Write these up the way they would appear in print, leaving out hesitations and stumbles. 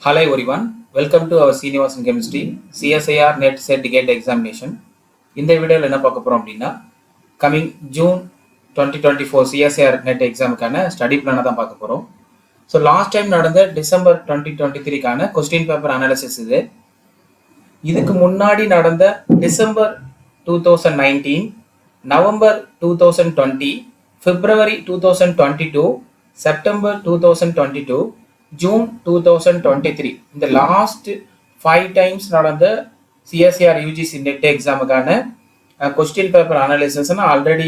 Hello everyone, welcome to our Srinivasan Chemistry CSIR NET Set Gate Examination. இந்த வீடியோவில் என்ன பார்க்க போகிறோம் அப்படின்னா கமிங் ஜூன் 2024 சிஎஸ்ஐஆர் நெட் எக்ஸாமுக்கான ஸ்டடி பிளானை தான் பார்க்க போகிறோம். ஸோ லாஸ்ட் டைம் நடந்த டிசம்பர் 2023க்கான கொஸ்டின் பேப்பர் அனாலிசிஸ் இதுக்கு முன்னாடி நடந்த December 2019, November 2020, February 2022, September 2022, June 2023 இந்த லாஸ்ட் 5 டைம்ஸ் நடந்த சிஎஸ்ஐஆர் யூஜிசி நெட் எக்ஸாமுக்கான கொஸ்டின் பேப்பர் அனாலிசிஸ் நான் ஆல்ரெடி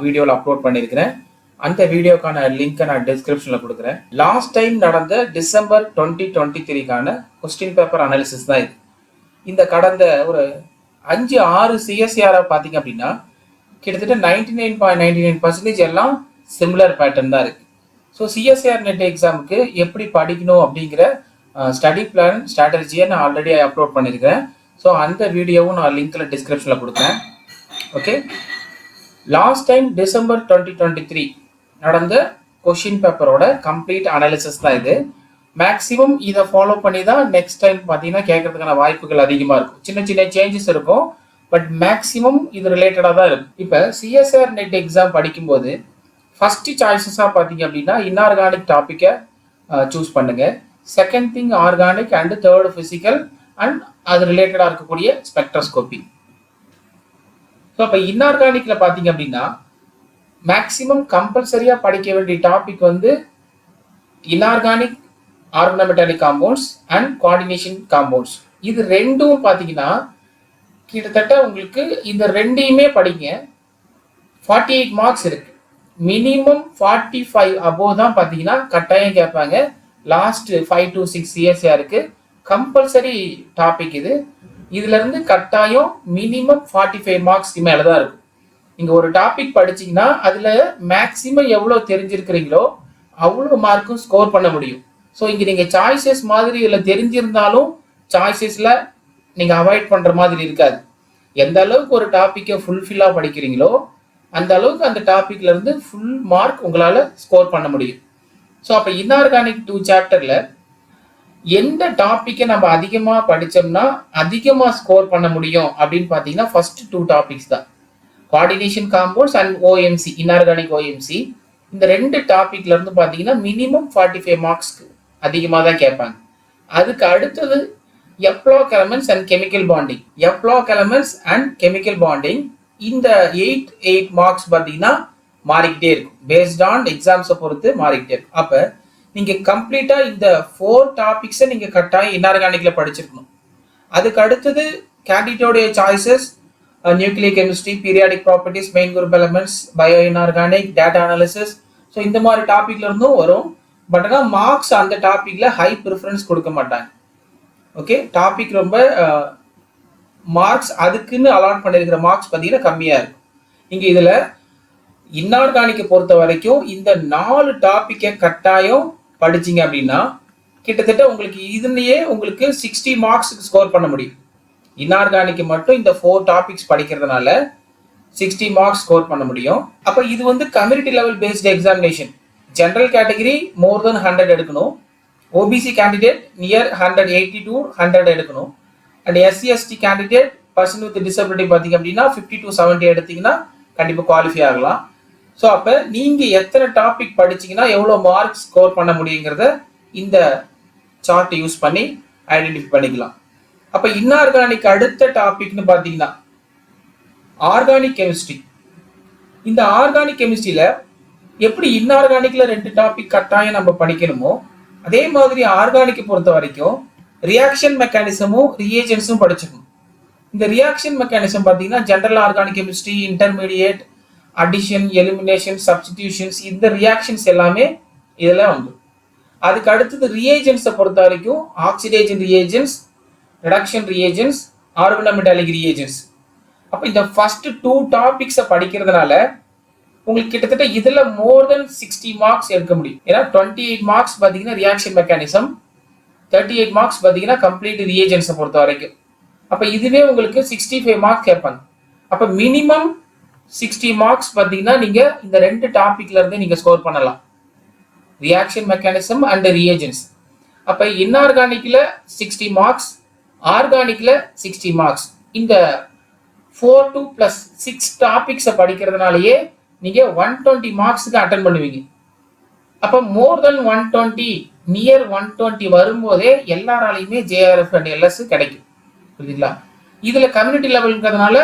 வீடியோவில் அப்லோட் பண்ணியிருக்கிறேன். அந்த வீடியோக்கான லிங்க்கை நான் டிஸ்கிரிப்ஷனில் கொடுக்குறேன். லாஸ்ட் டைம் நடந்த டிசம்பர் 2023க்கான கொஸ்டின் பேப்பர் அனாலிசிஸ் தான் இது. இந்த கடந்த ஒரு 5-6 சிஎஸ்ஐஆரை பார்த்தீங்க அப்படின்னா கிட்டத்தட்ட 99.99% எல்லாம் சிமிலர் பேட்டர்ன் தான் இருக்குது. ஸோ சிஎஸ்ஐஆர் நெட் எக்ஸாமுக்கு எப்படி படிக்கணும் அப்படிங்கிற ஸ்டடி பிளான் ஸ்ட்ராட்டஜியை நான் ஆல்ரெடி அப்லோட் பண்ணியிருக்கிறேன். ஸோ அந்த வீடியோவும் நான் லிங்க்கில் டிஸ்கிரிப்ஷனில் கொடுக்குறேன். ஓகே, லாஸ்ட் டைம் டிசம்பர் 2023 நடந்த கொஷின் பேப்பரோட கம்ப்ளீட் அனாலிசிஸ் தான் இது. மேக்ஸிமம் இதை ஃபாலோ பண்ணி தான் நெக்ஸ்ட் டைம் பார்த்தீங்கன்னா கேட்கறதுக்கான வாய்ப்புகள் அதிகமாக இருக்கும். சின்ன சின்ன சேஞ்சஸ் இருக்கும், பட் மேக்ஸிமம் இது ரிலேட்டடாக தான் இருக்கும். இப்போ சிஎஸ்ஐஆர் நெட் எக்ஸாம் படிக்கும்போது ஃபர்ஸ்ட் சாய்ஸஸாக பார்த்தீங்க அப்படின்னா இன்ஆர்கானிக் டாப்பிக்கை சூஸ் பண்ணுங்க. Second thing organic and third physical and அது ரிலேட்டடாக இருக்கக்கூடிய ஸ்பெக்ட்ரோஸ்கோபி. ஸோ அப்போ இன்ஆர்கானிக்கில் பார்த்தீங்க அப்படின்னா மேக்ஸிமம் கம்பல்சரியாக படிக்க வேண்டிய topic inorganic organometallic compounds and coordination compounds. இது ரெண்டும் பார்த்தீங்கன்னா கிட்டத்தட்ட உங்களுக்கு இந்த ரெண்டையுமே படிங்க. 48 மார்க்ஸ் இருக்கு. மினிமம் 45 அபோவ் தான் பார்த்தீங்கன்னா கட்டாயம் கேட்பாங்க. லாஸ்ட் 5 to 6 சிஎஸ்ஐஆருக்கு கம்பல்சரி டாபிக் இது. இதுல இருந்து கட்டாயம் மினிமம் 45 மார்க்ஸ்க்கு மேலே தான் இருக்கும். நீங்க ஒரு டாபிக் படிச்சீங்கன்னா அதுல மேக்சிமம் எவ்வளோ தெரிஞ்சிருக்கிறீங்களோ அவ்வளோ மார்க்கும் ஸ்கோர் பண்ண முடியும். ஸோ இங்க நீங்க சாய்ஸஸ் மாதிரி இதில் தெரிஞ்சிருந்தாலும் சாய்ஸஸ்ல நீங்க அவாய்ட் பண்ற மாதிரி இருக்காது. எந்த அளவுக்கு ஒரு டாப்பிக்கை ஃபுல்ஃபில்லா படிக்கிறீங்களோ அந்த அளவுக்கு அந்த டாபிக்ல இருந்து ஃபுல் மார்க் உங்களால ஸ்கோர் பண்ண முடியும். ஸோ அப்போ இன்ஆர்கானிக் 2 சாப்டர்ல எந்த டாப்பிக்கை நம்ம அதிகமாக படித்தோம்னா அதிகமாக ஸ்கோர் பண்ண முடியும் அப்படின்னு பார்த்தீங்கன்னா ஃபர்ஸ்ட் 2 டாபிக்ஸ் தான், coordination compounds and OMC, inorganic OMC. இந்த 2 டாபிக்ல இருந்து பார்த்தீங்கன்னா மினிமம் 45 மார்க்ஸ்க்கு அதிகமாக தான் கேட்பாங்க. அதுக்கு அடுத்தது f block elements and chemical bonding. F block elements and chemical bonding இந்த 8 மார்க்ஸ் பார்த்தீங்கன்னா மாறிக்கிட்டே இருக்கும். பேஸ்ட் ஆன் எக்ஸாம்ஸை பொறுத்து மாறிக்கிட்டே இருக்கும். அப்போ நீங்கள் கம்ப்ளீட்டாக இந்த 4 டாபிக்ஸை நீங்கள் கட்டாயம் இன்ஆர்கானிக்ல படிச்சிருக்கணும். அதுக்கு அடுத்தது கேண்டிடேட்டோடைய choices nuclear chemistry, periodic properties, main group elements, bioinorganic, data analysis. So இந்த மாதிரி டாபிக்ல இருந்தும் வரும். பட் ஆனால் மார்க்ஸ் அந்த டாபிக்ல ஹை ப்ரிஃபரன்ஸ் கொடுக்க மாட்டாங்க. ஓகே, டாபிக் ரொம்ப மார்க்ஸ் அதுக்குன்னு அலாட் பண்ணியிருக்கிற மார்க்ஸ் பார்த்தீங்கன்னா கம்மியாக இருக்கும். நீங்கள் இதில் இன்ஆர்கானிக்கை பொறுத்த வரைக்கும் இந்த 4 டாப்பிக்கை கட்டாயம் படிச்சிங்க அப்படின்னா கிட்டத்தட்ட உங்களுக்கு இதுலேயே உங்களுக்கு 60 மார்க்ஸுக்கு ஸ்கோர் பண்ண முடியும். இன்ஆர்கானிக்கு மட்டும் இந்த 4 டாபிக்ஸ் படிக்கிறதுனால 60 மார்க்ஸ் ஸ்கோர் பண்ண முடியும். அப்போ இது community level based examination. General category more than 100 எடுக்கணும். ஓபிசி கேண்டிடேட் நியர் 180 to 100 எடுக்கணும். And SC ST candidate person with disability பார்த்தீங்க அப்படின்னா 50 to 70 எடுத்தீங்கன்னா கண்டிப்பாக குவாலிஃபை ஆகலாம். ஸோ அப்போ நீங்கள் எத்தனை டாபிக் படிச்சிங்கன்னா எவ்வளோ மார்க் ஸ்கோர் பண்ண முடியுங்கிறத இந்த சார்ட் யூஸ் பண்ணி ஐடென்டிஃபை பண்ணிக்கலாம். அப்போ இன்ஆர்கானிக் அடுத்த டாபிக்னு பார்த்தீங்கன்னா ஆர்கானிக் கெமிஸ்ட்ரி. இந்த ஆர்கானிக் கெமிஸ்ட்ரியில் எப்படி இன்ஆர்கானிக்ல 2 டாபிக் கட்டாயம் நம்ம படிக்கணுமோ அதே மாதிரி ஆர்கானிக்கை பொறுத்த வரைக்கும் ரியாக்ஷன் மெக்கானிசமும் ரியேஜென்ட்ஸும் படிச்சுக்கணும். இந்த ரியாக்ஷன் மெக்கானிசம் பார்த்தீங்கன்னா general organic chemistry, intermediate, addition, elimination, substitutions, இந்த ரியாக்ஷன்ஸ் எல்லாமே இதெல்லாம் வந்துடும். அதுக்கு அடுத்தது ரியேஜென்ட்ஸை பொறுத்த வரைக்கும் oxidation reagents, reduction reagents, organometallic reagents. அப்போ இந்த ஃபர்ஸ்ட் 2 டாபிக்ஸை படிக்கிறதுனால உங்களுக்கு கிட்டத்தட்ட இதில் மோர் தென் 60 மார்க்ஸ் எடுக்க முடியும். ஏன்னா 28 மார்க்ஸ் பார்த்தீங்கன்னா ரியாக்ஷன் மெக்கானிசம், 38 மார்க்ஸ் பார்த்தீங்கன்னா கம்ப்ளீட் ரியேஜென்ட்ஸை பொறுத்த வரைக்கும். அப்போ இதுவே உங்களுக்கு 65 மார்க்ஸ் கேட்பாங்க. அப்போ மினிமம் 60 மார்க்ஸ் பார்த்தீங்கன்னா நீங்கள் இந்த 2 டாபிக்ல இருந்து நீங்கள் ஸ்கோர் பண்ணலாம். Reaction mechanism and reagents. அப்ப இன்ஆர்கானிக்ல 60 மார்க்ஸ், ஆர்கானிக்ல 60 மார்க்ஸ். இந்த 4 2 plus 6 டாபிக்ஸை படிக்கிறதுனாலயே நீங்க 120 மார்க்ஸுக்கு அட்டன் பண்ணுவீங்க. அப்ப மோர் தென் 120, நியர் 120 வரும்போதே எல்லாராலையுமே ஜேஆர்எஃப் அண்ட் எல்எஸ் கிடைக்கும். புரியுதுங்களா? இதுல கம்யூனிட்டி லெவல்ங்கிறதுனால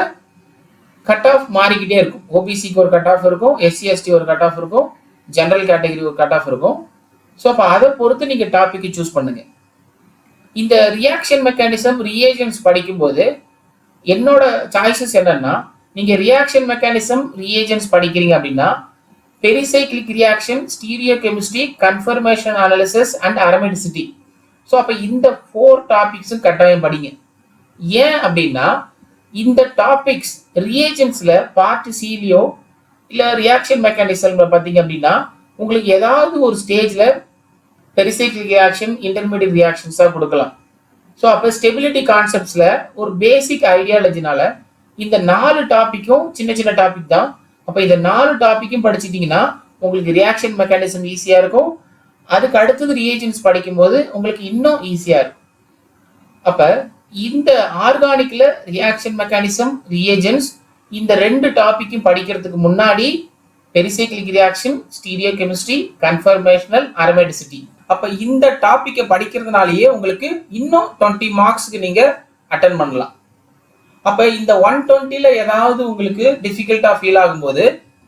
கட் ஆஃப் மாறிக்கிட்டே இருக்கும். ஓபிசிக்கு ஒரு கட் ஆஃப் இருக்கும், எஸ்சி எஸ்டி ஒரு கட் ஆஃப் இருக்கும், ஜெனரல் கேட்டகரி ஒரு கட் ஆஃப் இருக்கும். ஸோ அப்போ அதை பொறுத்து நீங்க டாபிக் சூஸ் பண்ணுங்க. இந்த ரியாக்ஷன் மெக்கானிசம், ரியேஜன்ஸ் படிக்கும்போது என்னோட சாய்ஸஸ் என்னன்னா, நீங்க ரியாக்ஷன் மெக்கானிசம், ரியேஜன்ஸ் படிக்கிறீங்க அப்படின்னா pericyclic reaction, stereochemistry, conformation analysis and aromaticity. So அப்போ இந்த 4 டாபிக்ஸும் கட்டாயம் படிங்க. ஏன் அப்படின்னா இந்த டாபிக்ஸ் ரியேஜன்ஸ்ல பார்ட் சிலியோ இல்லை ரியாக்ஷன் மெக்கானிசம்ல பார்த்தீங்க அப்படின்னா உங்களுக்கு ஏதாவது ஒரு ஸ்டேஜ்ல பெரிசைக்ளிக் ரியாக்ஷன், இன்டர்மீடியட் ரியாக்ஷன்ஸாக கொடுக்கலாம். ஸோ அப்போ ஸ்டெபிலிட்டி கான்செப்ட்ஸ்ல ஒரு பேசிக் ஐடியாலஜினால இந்த 4 டாபிக்கும் சின்ன சின்ன டாபிக் தான். அப்போ இந்த 4 டாபிக்கும் படிச்சிட்டிங்கன்னா உங்களுக்கு ரியாக்ஷன் மெக்கானிசம் ஈஸியாக இருக்கும். அதுக்கு அடுத்தது ரியேஜன்ஸ் படிக்கும்போது உங்களுக்கு இன்னும் ஈஸியாக இருக்கும். அப்போ இந்த ஆர்கானிக்ல ரியாக்ஷன் மெக்கானிசம், ரியேஜன்ஸ் இந்த 2 டாபிக்கும் படிக்கிறதுக்கு முன்னாடி pericyclic reaction, stereo chemistry, conformational, அரமெடிசிட்டி. அப்ப இந்த டாபிக்கை படிக்கிறதுனாலயே உங்களுக்கு இன்னும் 20 மார்க்ஸ்க்கு நீங்க அட்டன் பண்ணலாம். அப்ப இந்த 120ல ஏதாவது உங்களுக்கு டிஃபிகல்ட்டா ஃபீல் ஆகும்போது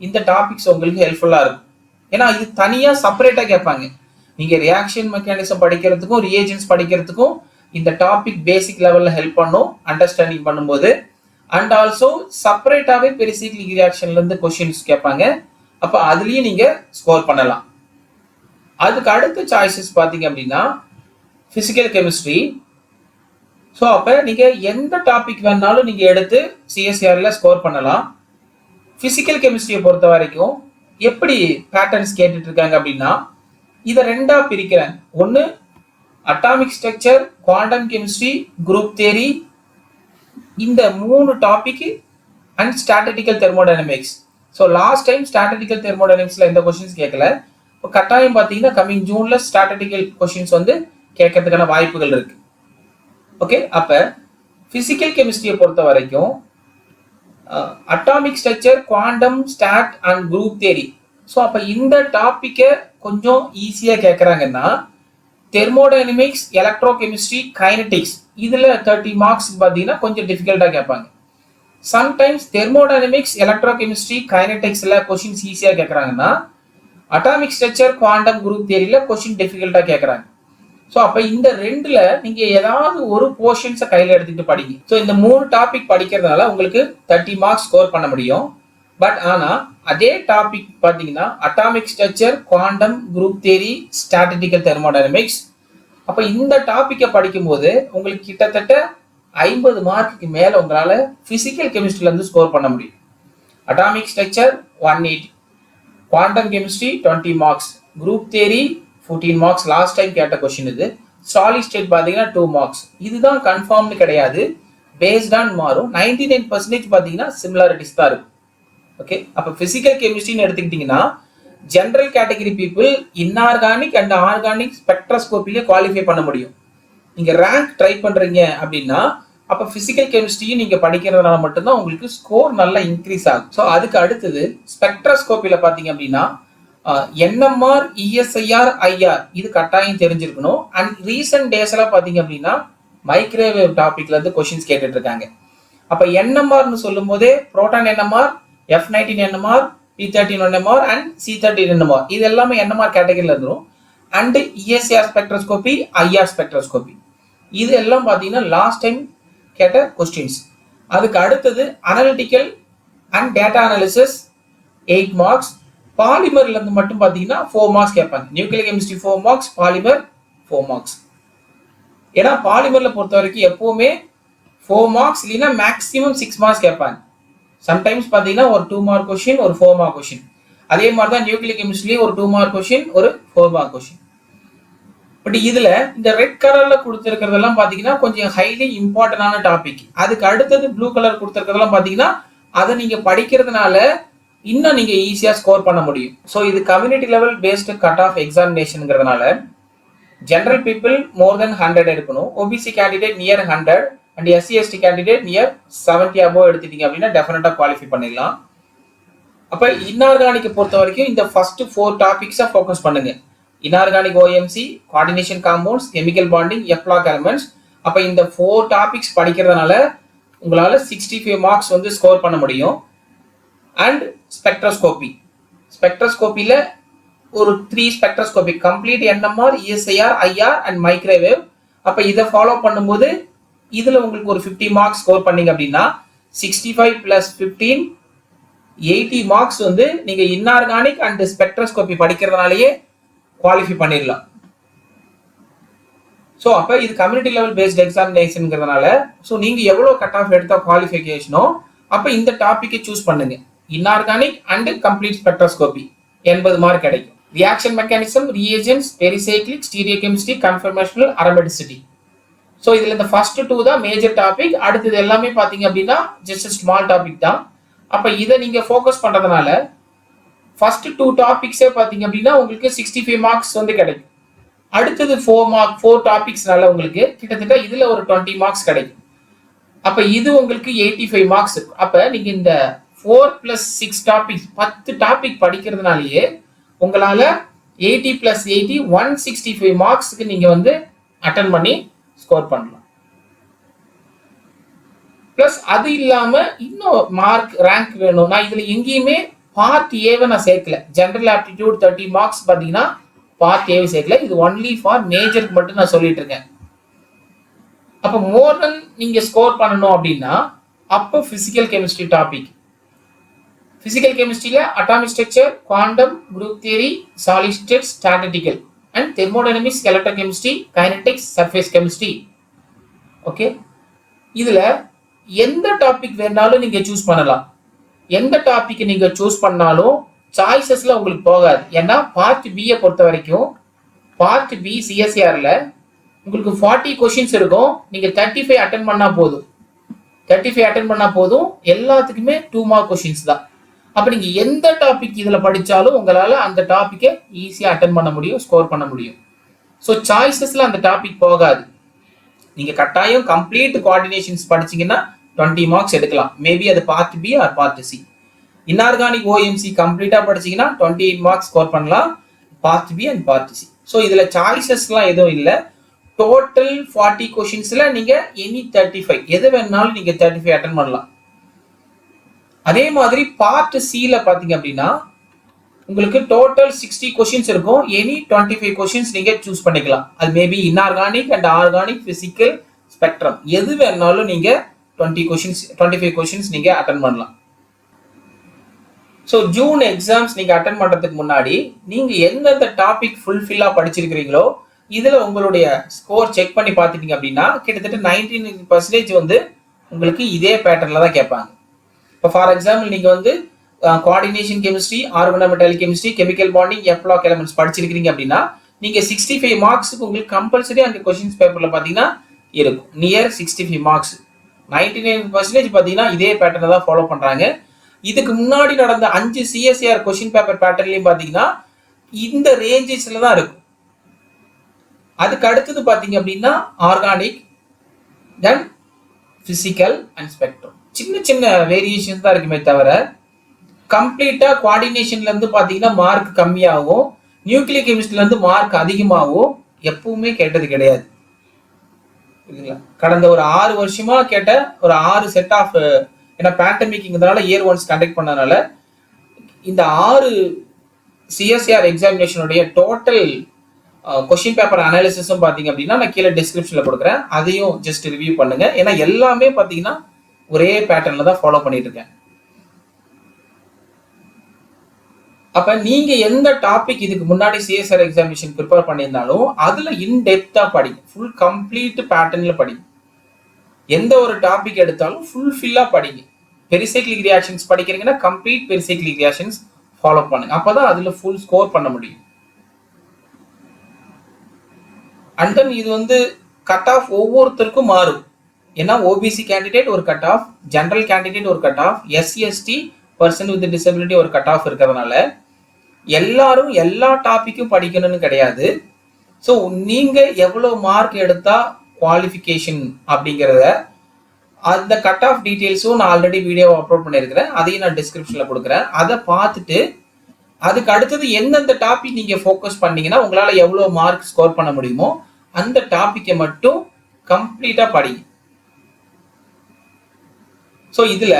இந்த டாபிக்ஸ் உங்களுக்கு ஹெல்ப்ஃபுல்லா இருக்கும். ஏன்னா இது தனியா செப்பரேட்டா கேட்பாங்க. நீங்க ரியாக்ஷன் மெக்கானிசம் படிக்கிறதுக்கும் ரியேஜன்ஸ் படிக்கிறதுக்கும் இந்த டாபிக் பேசிக் லெவல்ல ஹெல்ப் பண்ணும் அண்டர்ஸ்டாண்டிங் பண்ணும்போது. அண்ட் ஆல்சோ செப்பரேட்டாவே பெரிசைக்ளிக் ரியாக்ஷன்ல இருந்து கொஸ்டின்ஸ் கேட்பாங்க. அப்ப அதுலயும் நீங்க ஸ்கோர் பண்ணலாம். அதுக்கு அடுத்த சாய்ஸஸ் பார்த்தீங்க அப்படின்னா பிசிக்கல் கெமிஸ்ட்ரி. ஸோ அப்போ நீங்கள் எந்த டாபிக் வேணாலும் நீங்கள் எடுத்து சிஎஸ்ஆர்ல ஸ்கோர் பண்ணலாம். பிசிக்கல் கெமிஸ்ட்ரியை பொறுத்த வரைக்கும் எப்படி பேட்டர்ன்ஸ் கேட்டுட்டு இருக்காங்க அப்படின்னா இதை 2ஆ பிரிக்கிறேன். ஒன்று atomic structure, quantum chemistry, group theory, இந்த 3 topic and statistical thermodynamics. So last time statistical தெர்மோடைனமிக்ஸ்ல எந்த கொஸ்டின்ஸ் கேட்கல. இப்போ கட்டாயம் பார்த்தீங்கன்னா கம்மிங் ஜூன்ல ஸ்டாட்டிஸ்டிக்கல் கொஸ்டின்ஸ் வந்து கேட்கறதுக்கான வாய்ப்புகள் இருக்கு. ஓகே, அப்போ பிசிக்கல் கெமிஸ்ட்ரியை பொறுத்த வரைக்கும் atomic structure, quantum, start and group theory. So அப்போ இந்த டாப்பிக்கை கொஞ்சம் ஈஸியாக கேட்குறாங்கன்னா தெர்மோடைனமிக்ஸ், எலக்ட்ரோ கெமிஸ்ட்ரி, கைனடிக்ஸ் இதில் 30 மார்க்ஸ் பார்த்தீங்கன்னா கொஞ்சம் டிஃபிகல்ட்டாக கேட்பாங்க. சம்டைம்ஸ் தெர்மோடைனமிக்ஸ், எலக்ட்ரோ கெமிஸ்ட்ரி, கைனடிக்ஸில் கொஸ்டின்ஸ் ஈஸியாக கேட்குறாங்கன்னா அட்டாமிக் ஸ்ட்ரக்சர், குவாண்டம், குரூப் தியரியில் கொஸ்டின் டிஃபிகல்ட்டாக கேட்குறாங்க. ஸோ அப்போ இந்த 2ல நீங்கள் ஏதாவது ஒரு போர்ஷன்ஸை கையில் எடுத்துக்கிட்டு படிங்க. ஸோ இந்த 3 டாபிக் படிக்கிறதுனால உங்களுக்கு 30 மார்க்ஸ் ஸ்கோர் பண்ண முடியும். பட் ஆனால் அதே டாபிக் பார்த்தீங்கன்னா atomic structure, quantum, group theory, statistical thermodynamics. அப்போ இந்த டாப்பிக்கை படிக்கும்போது உங்களுக்கு கிட்டத்தட்ட 50 மார்க்குக்கு மேலே உங்களால் ஃபிசிக்கல் கெமிஸ்ட்ரியிலேருந்து ஸ்கோர் பண்ண முடியும். Atomic structure 180, quantum chemistry 20 marks, group theory 14 marks. Last time கேட்ட கொஸ்டின் இது. சாலிட் ஸ்டேட் பார்த்தீங்கன்னா 2 மார்க்ஸ். இதுதான் கன்ஃபார்ம்னு கிடையாது, பேஸ்ட் ஆன் மாறும். 99% பார்த்தீங்கன்னா சிமிலாரிட்டிஸ் தான் இருக்கும். ஓகே, அப்போ பிசிக்கல் கெமிஸ்ட்ரின்னு எடுத்துக்கிட்டிங்கன்னா general category people inorganic and organic ஸ்பெக்ட்ரோஸ்கோப்பிலே குவாலிஃபை பண்ண முடியும். நீங்கள் ரேங்க் ட்ரை பண்ணுறீங்க அப்படின்னா அப்போ பிசிக்கல் கெமிஸ்ட்ரியும் நீங்கள் படிக்கிறதுனால மட்டும்தான் உங்களுக்கு ஸ்கோர் நல்லா இன்க்ரீஸ் ஆகும். ஸோ அதுக்கு அடுத்தது ஸ்பெக்ட்ரோஸ்கோப்பியில் பார்த்தீங்க அப்படின்னா என்எம்ஆர், இஎஸ்ஐஆர், ஐஆர் இது கட்டாயம் தெரிஞ்சிருக்கணும். அண்ட் ரீசன்ட் டேஸ்ல பார்த்தீங்க அப்படின்னா மைக்ரோவேவ் டாபிக்ல இருந்து கொஸ்டின்ஸ் கேட்டுட்டு இருக்காங்க. அப்போ என்எம்ஆர்னு சொல்லும் போதே proton NMR, F19 NMR, P13 NMR and C13 NMR இது எல்லாமே என்எம்ஆர் கேட்டகரியில் இருந்துடும். And ESIR spectroscopy, IR spectroscopy இது எல்லாம் பார்த்தீங்கன்னா லாஸ்ட் டைம் கேட்ட கொஸ்டின்ஸ். அதுக்கு அடுத்தது analytical and data analysis 8 marks. பாலிமர்ல இருந்து மட்டும் பார்த்தீங்கன்னா 4 மார்க்ஸ் கேட்பாங்க. Nuclear chemistry 4 marks, polymer 4 marks. ஏன்னா பாலிமர்ல பொறுத்த வரைக்கும் எப்பவுமே 4 மார்க்ஸ் இல்லைன்னா மேக்ஸிமம் 6 மார்க்ஸ் கேட்பாங்க. சம்டைம்ஸ் பார்த்தீங்கன்னா ஒரு 2 மார்க் கொஸ்டின், ஒரு 4 மார்க் கொஸ்டின். அதே மாதிரி தான் நியூக்ளியர் கெமிஸ்ட்ரி ஒரு 2 மார்க் கொஸ்டின், ஒரு 4 மார்க் கொஸ்டின். பட் இதுல இந்த ரெட் கலர்ல கொடுத்துருக்கிறதெல்லாம் பார்த்தீங்கன்னா கொஞ்சம் ஹைலி இம்பார்ட்டன்டான டாபிக். அதுக்கு அடுத்தது ப்ளூ கலர் கொடுத்துருக்கிறதெல்லாம் பார்த்தீங்கன்னா அதை நீங்க படிக்கிறதுனால இன்னும் நீங்க ஈஸியா ஸ்கோர் பண்ண முடியும். ஸோ இது community level based cut off எக்ஸாமினேஷனுங்கிறதுனால ஜெனரல் பீப்புள் மோர் தென் 100 எடுக்கணும், OBC candidate near 100 and SC ST candidate near 70 above எடுத்துட்டீங்க அப்படின்னா டெஃபினட்டா குவாலிஃபை பண்ணிடலாம். அப்ப இன்ஆர்கானிக் பொறுத்த வரைக்கும் இந்த ஃபர்ஸ்ட் 4 டாபிக்ஸை ஃபோக்கஸ் பண்ணுங்க. Inorganic OMC, coordination compounds, chemical bonding, f block elements. அப்ப இந்த 4 டாபிக்ஸ் படிக்கிறதுனால உங்களால 65 மார்க்ஸ் வந்து ஸ்கோர் பண்ண முடியும். அண்ட் ஸ்பெக்ட்ரோஸ்கோபி, ஸ்பெக்ட்ரோஸ்கோபியில ஒரு 3 spectroscopy, complete NMR, ESIR, IR and microwave. அப்ப இதை ஃபாலோ பண்ணும்போது இதுல உங்களுக்கு ஒரு 50 மார்க்ஸ் ஸ்கோர் பண்ணீங்க அப்படின்னா 65 + 15 80 மார்க்ஸ் வந்து நீங்க இன்ஆர்கானிக் அண்ட் ஸ்பெக்ட்ரோஸ்கோபி படிக்கிறதுனாலயே குவாலிஃபை பண்ணிடலாம். ஸோ அப்போ இது கம்யூனிட்டி லெவல் பேஸ்ட் எக்ஸாமினேஷன்ங்கிறதுனால ஸோ நீங்க எவ்வளவு கட் ஆஃப் எடுத்தா குவாலிஃபிகேஷனோ அப்போ இந்த டாபிக்கை சூஸ் பண்ணுங்க. Inorganic and complete spectroscopy 80 mark கிடைக்கும். Reaction mechanism, reagents, pericyclic, stereochemistry, conformational, aromaticity. So இதுல இந்த ஃபர்ஸ்ட் 2 தான் மேஜர் டாபிக். அடுத்தது எல்லாமே பாத்தீங்க அப்படின்னா ஜஸ்ட் ஸ்மால் டாபிக் தான். அப்ப இதை நீங்க ஃபோக்கஸ் பண்றதுனால ஃபர்ஸ்ட் 2 டாபிக்ஸே பாத்தீங்க அப்படின்னா உங்களுக்கு 65 மார்க்ஸ் வந்து கிடைக்கும். அடுத்தது 4 டாபிக்ஸ்னால உங்களுக்கு கிட்டத்தட்ட இதுல ஒரு 20 மார்க்ஸ் கிடைக்கும். அப்ப இது உங்களுக்கு 85 மார்க்ஸ் இருக்கும். அப்ப நீங்க இந்த 4 + 6 டாபிக்ஸ் 10 டாபிக் படிக்கிறதுனாலயே உங்களால 80 + 80 165 மார்க்ஸ்க்கு நீங்க வந்து அட்டன் பண்ணி ஸ்கோர் பண்ணலாம். பிளஸ் அது இல்லாம இன்னும் மார்க் ரேங்க் வேணும்னா இதுல எங்கேயுமே பார்ட் ஏவை நான் சேர்க்கல. ஜெனரல் ஆப்டிடியூட் 30 மார்க்ஸ் பாத்தீங்கன்னா பார்ட் ஏவை சேர்க்கல. இது ஒன்லி ஃபார் மேஜருக்கு மட்டும் நான் சொல்லிட்டு இருக்கேன். அப்ப மோர் தென் நீங்க ஸ்கோர் பண்ணணும் அப்படின்னா அப்போ பிசிக்கல் கெமிஸ்ட்ரி டாபிக், பிசிக்கல் கெமிஸ்ட்ரியில atomic structure, quantum, group theory, solid state, statistical and thermodynamics, electrochemistry, kinetics, surface chemistry. Okay, இதுல எந்த டாபிக் வேணாலும் நீங்க சூஸ் பண்ணலாம். எந்த டாபிக் நீங்க சூஸ் பண்ணாலும் சாய்ஸஸ்ல உங்களுக்கு போகாது. ஏன்னா பார்ட் பியை பொறுத்த வரைக்கும் பார்ட் பி சிஎஸ்ஆர்ல உங்களுக்கு 40 கொஸ்டின்ஸ் இருக்கும். நீங்க 35 அட்டன் பண்ணா போதும். 35 அட்டன் பண்ணா போதும். எல்லாத்துக்குமே 2 மார்க் கொஸ்டின்ஸ் தான். அப்ப நீங்க எந்த டாபிக் இதுல படிச்சாலும் உங்களால அந்த டாபிக்கை ஈஸியா அட்டன் பண்ண முடியும், ஸ்கோர் பண்ண முடியும். ஸோ சாய்ஸஸ்ல அந்த டாபிக் போகாது. நீங்க கட்டாயம் கம்ப்ளீட் கோஆர்டினேஷன்ஸ் படிச்சீங்கன்னா 20 மார்க்ஸ் எடுக்கலாம். மேபி அது part B or part C. Inorganic OMC கம்ப்ளீட்டா படிச்சீங்கன்னா 28 மார்க்ஸ் ஸ்கோர் பண்ணலாம், part B and part C. So இதுல சாய்ஸஸ்லாம் எதுவும் இல்லை. டோட்டல் 40 கொஸ்டின்ஸ்ல நீங்க எனி 35 எது வேணாலும் நீங்க 35 அட்டன் பண்ணலாம். அதே மாதிரி பார்ட் சில பாத்தீங்க அப்படின்னா உங்களுக்கு டோட்டல் 60 கொஸ்டின்ஸ் இருக்கும். எனி 25 கொஸ்டின்ஸ் நீங்க சூஸ் பண்ணிக்கலாம். அது maybe inorganic and organic, physical, spectrum எது வேணாலும் நீங்க 25 கொஸ்டின்ஸ் நீங்க அட்டன் பண்ணலாம். ஸோ ஜூன் எக்ஸாம்ஸ் நீங்க அட்டன் பண்றதுக்கு முன்னாடி நீங்க எந்தெந்த டாபிக் ஃபுல்ஃபில்லா படிச்சிருக்கிறீங்களோ இதுல உங்களுடைய ஸ்கோர் செக் பண்ணி பார்த்துட்டீங்க அப்படின்னா கிட்டத்தட்ட 19% வந்து உங்களுக்கு இதே பேட்டர்ன்ல தான் கேட்பாங்க. இப்போ ஃபார் எக்ஸாம்பிள் நீங்க வந்து coordination chemistry, organometallic chemistry, chemical bonding, f block elements படிச்சிருக்கீங்க அப்படின்னா நீங்க 65 மார்க்ஸுக்கு உங்களுக்கு கம்பல்சரி அந்த கொஸ்டின்ஸ் பேப்பர்ல பாத்தீங்கன்னா இருக்கும். Near 65 marks. 99% பாத்தீங்கன்னா இதே பேட்டர்னை தான் ஃபாலோ பண்றாங்க. இதுக்கு முன்னாடி நடந்த 5 சிஎஸ்ஆர் கொஸ்டின் பேப்பர் பேட்டர்ன்லயும் பாத்தீங்கன்னா இந்த ரேஞ்சஸ்ல தான் இருக்கும். அதுக்கு அடுத்தது பாத்தீங்க அப்படின்னா organic, then physical and spectrum. சின்ன சின்ன வேரியேஷன் தான் இருக்குமே தவிர கம்ப்ளீட்டா கோஆர்டினேஷன்ல இருந்து பாத்தீங்கன்னா மார்க் கம்மியாகும், நியூக்ளியர் கெமிஸ்ட்ரில இருந்து மார்க் அதிகமாகும் எப்பவுமே கேட்டது கிடையாது. கடந்த ஒரு 6 வருஷமா கேட்ட ஒரு 6 செட் ஆஃப், ஏன்னா பேண்டமிக்ங்கிறதுனால இயர் ஒன்ஸ் கண்டக்ட் பண்ணதுனால இந்த 6 சிஎஸ்ஆர் எக்ஸாமினேஷனுடைய டோட்டல் கொஸ்டின் பேப்பர் அனாலிசிஸும் பாத்தீங்க அப்படின்னா நான் கீழே டிஸ்கிரிப்ஷன்ல கொடுக்குறேன். அதையும் ஜஸ்ட் ரிவ்யூ பண்ணுங்க. ஏன்னா எல்லாமே பாத்தீங்கன்னா ஒரே பேட்டர்ன்ல தான் ஃபாலோ பண்ணிட்டு இருக்கேன். அப்ப நீங்க எந்த டாபிக் இதுக்கு முன்னாடி சிஎஸ்ஆர் எக்ஸாமினேஷன் ப்ரிப்பேர் பண்ணியிருந்தாலும் அதுல இன்டெப்தா படிங்க, ஃபுல் கம்ப்ளீட் பேட்டர்ன்ல படிங்க. எந்த ஒரு டாபிக் எடுத்தாலும் ஃபுல்ஃபில்லா படிங்க. பெரிசைக்ளிக் ரியாக்ஷன்ஸ் படிக்கிறீங்கன்னா கம்ப்ளீட் பெரிசைக்ளிக் ரியாக்ஷன்ஸ் ஃபாலோ பண்ணுங்க. அப்பதான் அதுல ஃபுல் ஸ்கோர் பண்ண முடியும். அண்ட் தென் இது வந்து கட் ஆஃப் ஒவ்வொருத்தருக்கும் மாறும். ஏன்னா ஓபிசி கேண்டிடேட் ஒரு கட் ஆஃப், ஜெனரல் கேண்டிடேட் ஒரு cut off, SC ST person with disability ஒரு கட் ஆஃப் இருக்கிறதுனால எல்லாரும் எல்லா டாபிக்கும் படிக்கணும்னு கிடையாது. ஸோ நீங்க எவ்வளவு மார்க் எடுத்தா குவாலிஃபிகேஷன் அப்படிங்கிறத அந்த கட் ஆஃப் டீட்டெயில்ஸும் நான் ஆல்ரெடி வீடியோ அப்லோட் பண்ணியிருக்கிறேன், அதையும் நான் டிஸ்கிரிப்ஷனில் கொடுக்குறேன். அதை பார்த்துட்டு அதுக்கு அடுத்தது எந்தெந்த டாபிக் நீங்க ஃபோக்கஸ் பண்ணீங்கன்னா உங்களால எவ்வளவு மார்க் ஸ்கோர் பண்ண முடியுமோ அந்த டாபிக்கை மட்டும் கம்ப்ளீட்டா படிங்க. ஸோ இதுல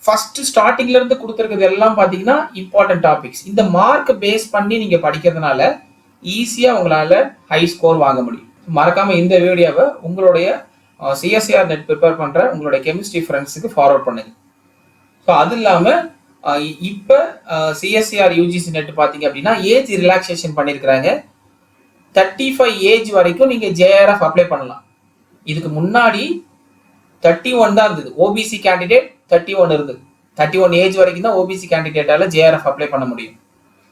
ஃபர்ஸ்ட் ஸ்டார்டிங்ல இருந்து கொடுத்துருக்கிறது எல்லாம் பாத்தீங்கன்னா இம்பார்ட்டன்ட் டாபிக்ஸ். இந்த மார்க் பேஸ் பண்ணி நீங்க படிக்கிறதுனால ஈஸியா உங்களால ஹை ஸ்கோர் வாங்க முடியும். மறக்காம இந்த வீடியோவை உங்களுடைய சிஎஸ்சிஆர் நெட் ப்ரிப்பேர் பண்ற உங்களுடைய கெமிஸ்ட்ரி ஃப்ரெண்ட்ஸுக்கு ஃபார்வர்ட் பண்ணுங்க. ஸோ அது இல்லாம இப்போ சிஎஸ்சிஆர் யூஜிசி நெட் பார்த்தீங்க அப்படின்னா ஏஜ் ரிலாக்ஸேஷன் பண்ணியிருக்கிறாங்க. 35 ஏஜ் வரைக்கும் நீங்கள் ஜேஆர்எஃப் அப்ளை பண்ணலாம். இதுக்கு முன்னாடி 31 தான் இருந்தது. ஓபிசி கேண்டிடேட் 31 இருந்தது. 31 ஏஜ் வரைக்கும் தான் ஓபிசி கேண்டிடேட்டால ஜேஆர்எஃப் அப்ளை பண்ண முடியும்.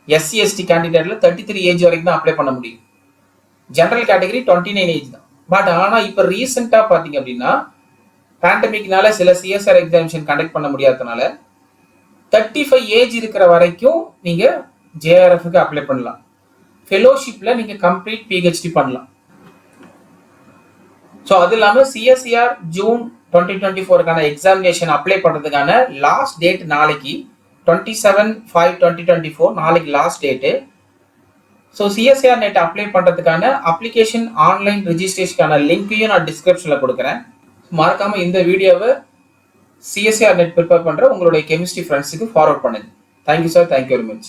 எஸ்சி எஸ்டி கேண்டிடேட்ல 33 ஏஜ் வரைக்கும் தான் அப்ளை பண்ண முடியும். ஜெனரல் கேட்டகரி 29 ஏஜ் தான். பட் ஆனால் இப்போ ரீசெண்டாக பார்த்தீங்க அப்படின்னா பேண்டமிக்னால சில சிஎஸ்ஆர் எக்ஸாமினேஷன் கண்டக்ட் பண்ண முடியாததுனால 35 ஏஜ் இருக்கிற வரைக்கும் நீங்க ஜேஆர்எஃப்க்கு அப்ளை பண்ணலாம். ஃபெலோஷிப்ல நீங்க கம்ப்ளீட் பிஹெச்டி பண்ணலாம். ஸோ அது இல்லாமல் சிஎஸ்சிஆர் ஜூன் 2024க்கான எக்ஸாமினேஷன் அப்ளை பண்றதுக்கான லாஸ்ட் டேட் நாளைக்கு 27/5/2024 நாளைக்கு last date. So CSCR net apply பண்றதுக்கான அப்ளிகேஷன் ஆன்லைன் ரெஜிஸ்ட்ரேஷனுக்கான லிங்கையும் நான் டிஸ்கிரிப்ஷன்ல கொடுக்குறேன். மறக்காம இந்த வீடியோவை சிஎஸ்சிஆர் நெட் ப்ரிப்பேர் பண்ற உங்களுடைய கெமிஸ்ட்ரி ஃப்ரெண்ட்ஸுக்கு ஃபார்வர்ட் பண்ணுங்க. Thank you sir, thank you very much.